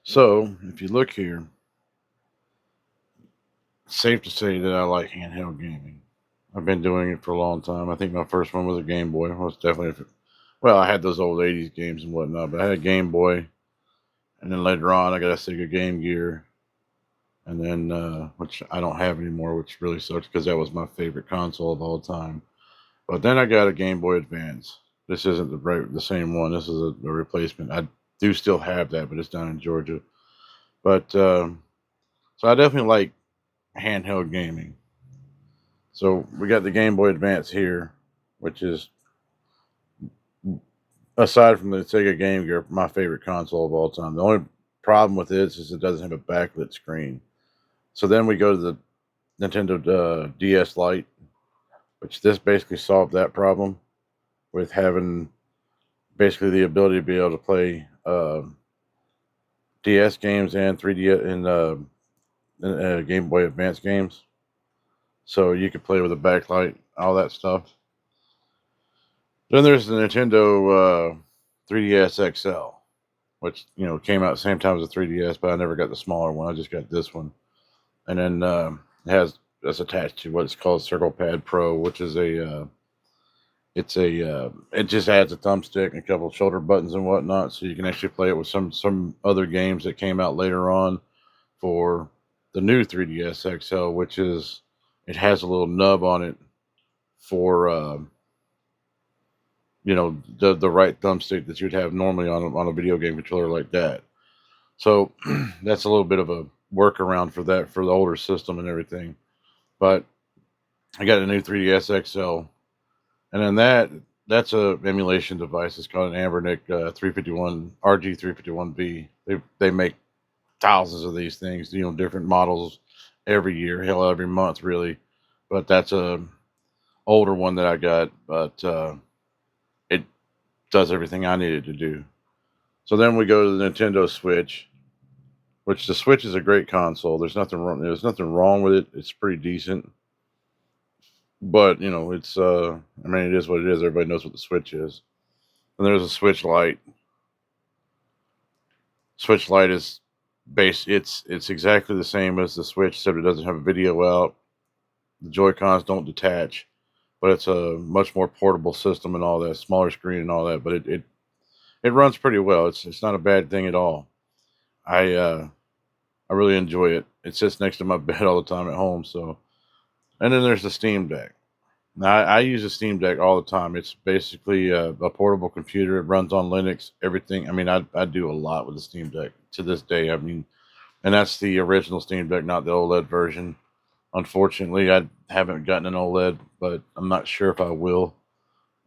So, if you look here, it's safe to say that I like handheld gaming. I've been doing it for a long time. I think my first one was a Game Boy. I was definitely, well, I had those old 80s games and whatnot, but I had a Game Boy. And then later on, I got a Sega Game Gear. And then, which I don't have anymore, which really sucks because that was my favorite console of all time. But then I got a Game Boy Advance. This isn't the same one. This is a replacement. I do still have that, but it's down in Georgia. But so I definitely like handheld gaming. So we got the Game Boy Advance here, which is aside from the Sega Game Gear, my favorite console of all time. The only problem with it is it doesn't have a backlit screen. So then we go to the Nintendo DS Lite, which this basically solved that problem with having basically the ability to be able to play DS games and 3D and Game Boy Advance games. So you could play with a backlight, all that stuff. Then there's the Nintendo 3DS XL, which came out the same time as the 3DS, but I never got the smaller one. I just got this one, and then it has that's attached to what is called Circle Pad Pro, which is it just adds a thumbstick and a couple of shoulder buttons and whatnot, so you can actually play it with some other games that came out later on for the new 3DS XL, which is it has a little nub on it for the right thumbstick that you'd have normally on a video game controller like that. So that's a little bit of a workaround for that for the older system and everything. But I got a new 3DS XL, and then that's a emulation device. It's called an Ambernic 351 RG 351B. They make thousands of these things, different models every year, hell, every month really. But that's a older one that I got, but it does everything I needed to do. So then we go to the Nintendo Switch, which the Switch is a great console. There's nothing wrong. There's nothing wrong with it. It's pretty decent, but it's I mean, it is what it is. Everybody knows what the Switch is. And there's a Switch Lite. Switch Lite is base. It's exactly the same as the Switch, except it doesn't have a video out. The Joy Cons don't detach, but it's a much more portable system and all that, smaller screen and all that. But it runs pretty well. It's not a bad thing at all. I I really enjoy it. It sits next to my bed all the time at home. So, and then there's the Steam Deck. Now, I use the Steam Deck all the time. It's basically a portable computer. It runs on Linux. Everything. I mean, I do a lot with the Steam Deck to this day. I mean, and that's the original Steam Deck, not the OLED version. Unfortunately, I haven't gotten an OLED, but I'm not sure if I will.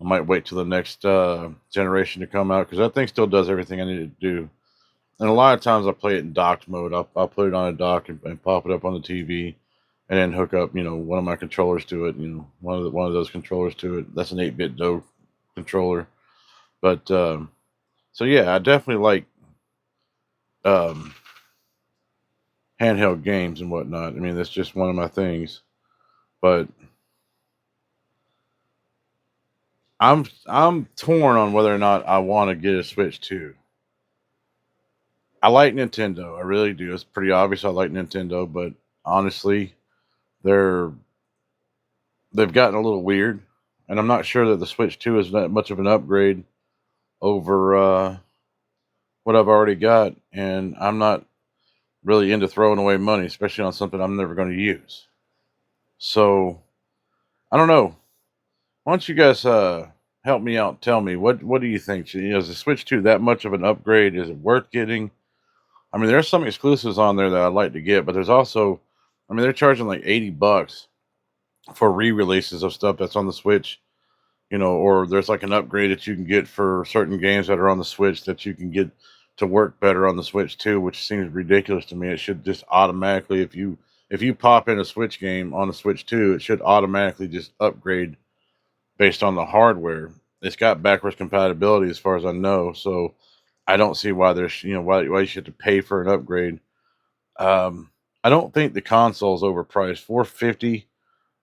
I might wait till the next generation to come out because that thing still does everything I need it to do. And a lot of times I play it in docked mode. I'll put it on a dock and pop it up on the TV, and then hook up, one of my controllers to it. One of those controllers to it. That's an 8-bit Do controller. But so yeah, I definitely like um, handheld games and whatnot. I mean, that's just one of my things. But I'm torn on whether or not I want to get a Switch 2. I like Nintendo. I really do. It's pretty obvious I like Nintendo, but honestly, they're they've gotten a little weird, and I'm not sure that the Switch 2 is that much of an upgrade over what I've already got, and I'm not really into throwing away money, especially on something I'm never going to use. So I don't know. Why don't you guys help me out? Tell me what do you think? Is the Switch 2 that much of an upgrade? Is it worth getting? I mean, there's some exclusives on there that I'd like to get, but there's also, I mean, they're charging like $80 for re-releases of stuff that's on the Switch, or there's like an upgrade that you can get for certain games that are on the Switch that you can get to work better on the Switch too, which seems ridiculous to me. It should just automatically, if you pop in a Switch game on the Switch 2, it should automatically just upgrade based on the hardware. It's got backwards compatibility as far as I know, so I don't see why there's why you should have to pay for an upgrade. Um, I don't think the console's overpriced. 450.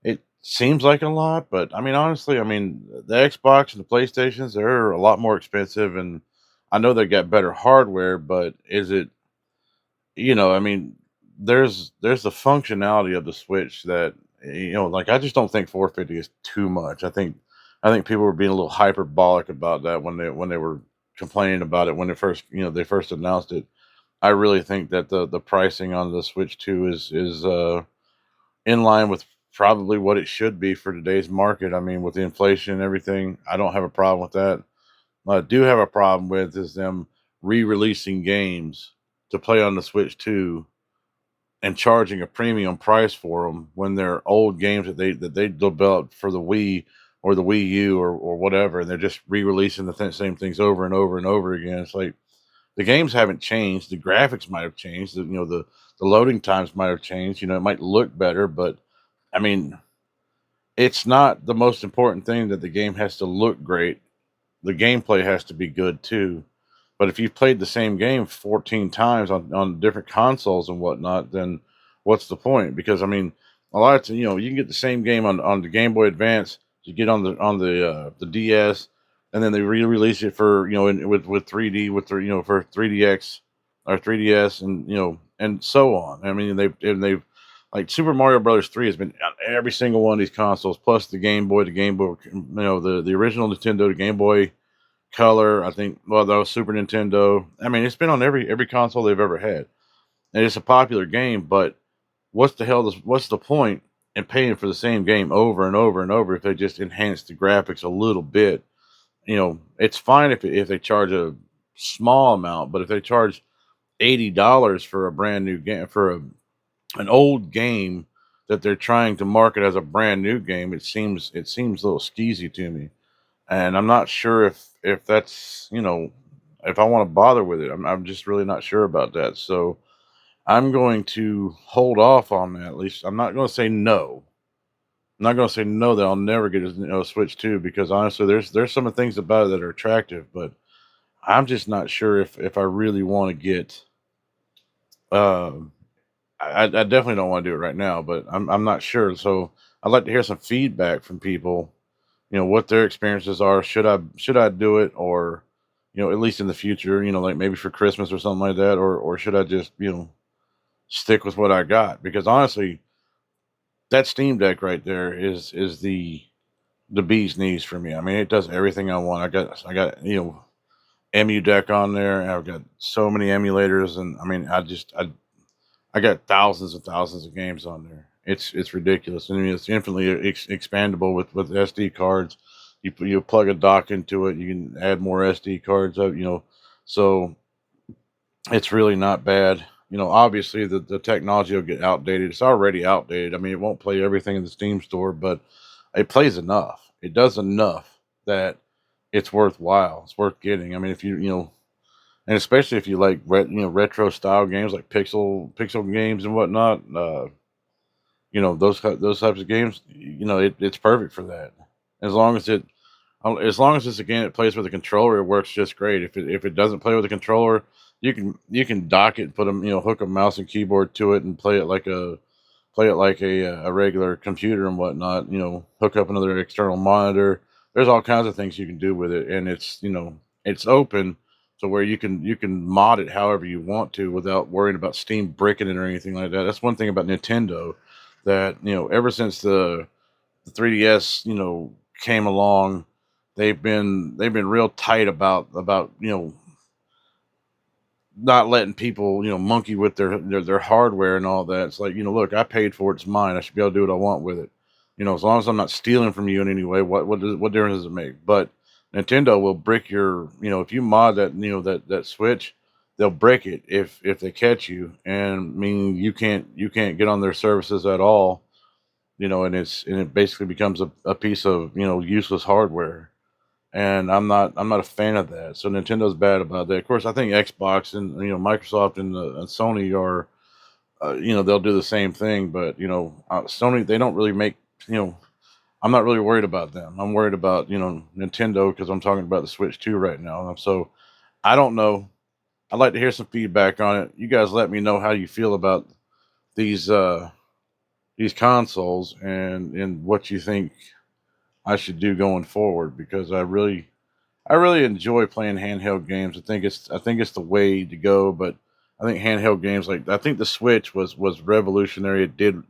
It seems like a lot, but I mean, honestly, I mean, the Xbox and the PlayStations, they're a lot more expensive, and I know they got better hardware, but is it? I mean, there's the functionality of the Switch that like I just don't think 450 is too much. I think people were being a little hyperbolic about that when they were complaining about it when they first announced it. I really think that the pricing on the Switch 2 is in line with probably what it should be for today's market. I mean, with the inflation and everything, I don't have a problem with that. What I do have a problem with is them re-releasing games to play on the Switch 2 and charging a premium price for them when they're old games that they developed for the Wii or the Wii U or whatever, and they're just re-releasing the same things over and over and over again. It's like the games haven't changed. The graphics might have changed. The loading times might have changed. It might look better, but I mean, it's not the most important thing that the game has to look great. The gameplay has to be good too. But if you've played the same game 14 times on different consoles and whatnot, then what's the point? Because I mean, a lot of you can get the same game on the Game Boy Advance, you get on the DS, and then they re-release it for with 3D for 3DX or 3DS and so on. I mean, they've like Super Mario Brothers 3 has been on every single one of these consoles, plus the Game Boy, the original Nintendo, the Game Boy Color, I think. Well, that was Super Nintendo. I mean, it's been on every console they've ever had, and it's a popular game. But what's the point in paying for the same game over and over and over if they just enhance the graphics a little bit? It's fine if they charge a small amount, but if they charge $80 for a brand new game for an old game that they're trying to market as a brand new game, it seems a little skeezy to me, and I'm not sure if that's if I want to bother with it. I'm just really not sure about that. So I'm going to hold off on that. At least I'm not going to say no. I'm not going to say no that I'll never get a Switch 2 because honestly, there's some of the things about it that are attractive, but I'm just not sure if I really want to get. Um, I definitely don't want to do it right now, but I'm not sure. So I'd like to hear some feedback from people, what their experiences are. Should I do it, or at least in the future, like maybe for Christmas or something like that, or should I just stick with what I got? Because honestly, that Steam Deck right there is the bee's knees for me. I mean, it does everything I want. I got emu deck on there, and I've got so many emulators, and I mean, I got thousands and thousands of games on there. It's ridiculous. I mean, it's infinitely expandable with SD cards. You plug a dock into it, you can add more SD cards up. So it's really not bad. Obviously the technology will get outdated. It's already outdated. I mean, it won't play everything in the Steam store, but it plays enough. It does enough that it's worthwhile. It's worth getting. I mean, if and especially if you like retro style games like pixel games and whatnot, those types of games, it's perfect for that. As long as it's a game that plays with a controller, it works just great. If it doesn't play with a controller, you can dock it and put them, hook a mouse and keyboard to it and play it like a regular computer and whatnot. Hook up another external monitor. There's all kinds of things you can do with it, and it's open to where you can mod it however you want to without worrying about Steam bricking it or anything like that. That's one thing about Nintendo that ever since the 3DS came along, they've been real tight about not letting people, monkey with their hardware and all that. It's like, look, I paid for it, it's mine. I should be able to do what I want with it. As long as I'm not stealing from you in any way, what difference does it make? But Nintendo will brick if you mod that Switch, they'll brick it if they catch you, and meaning you can't get on their services at all. And it basically becomes a piece of useless hardware, and I'm not a fan of that. So Nintendo's bad about that. Of course, I think Xbox and Microsoft and Sony are they'll do the same thing, but Sony, they don't really make you know I'm not really worried about them. I'm worried about Nintendo because I'm talking about the Switch 2 right now. So I don't know. I'd like to hear some feedback on it. You guys let me know how you feel about these uh these consoles and what you think I should do going forward, because I really enjoy playing handheld games. I think it's the way to go, but I think handheld games, like I think the Switch was revolutionary. It did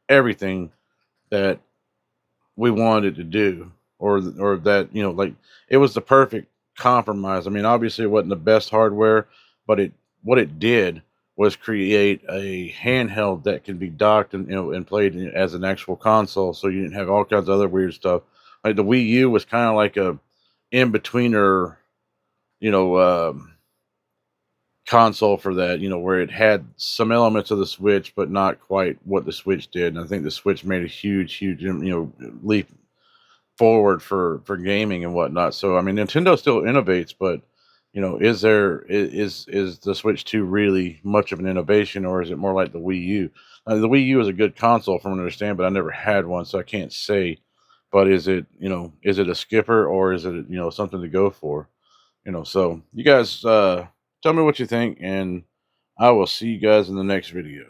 everything that we wanted to do, or that, like, it was the perfect compromise. I mean, obviously it wasn't the best hardware, but it what it did was create a handheld that can be docked and, and played as an actual console, so you didn't have all kinds of other weird stuff. Like the Wii U was kind of like a in betweener, you know console for that, where it had some elements of the Switch but not quite what the Switch did. And I think the Switch made a huge leap forward for gaming and whatnot. So I mean, Nintendo still innovates, but is the Switch 2 really much of an innovation, or is it more like the Wii U? The Wii U is a good console from what I understand, but I never had one, so I can't say. But is it a skipper, or is it, something to go for? So you guys, tell me what you think, and I will see you guys in the next video.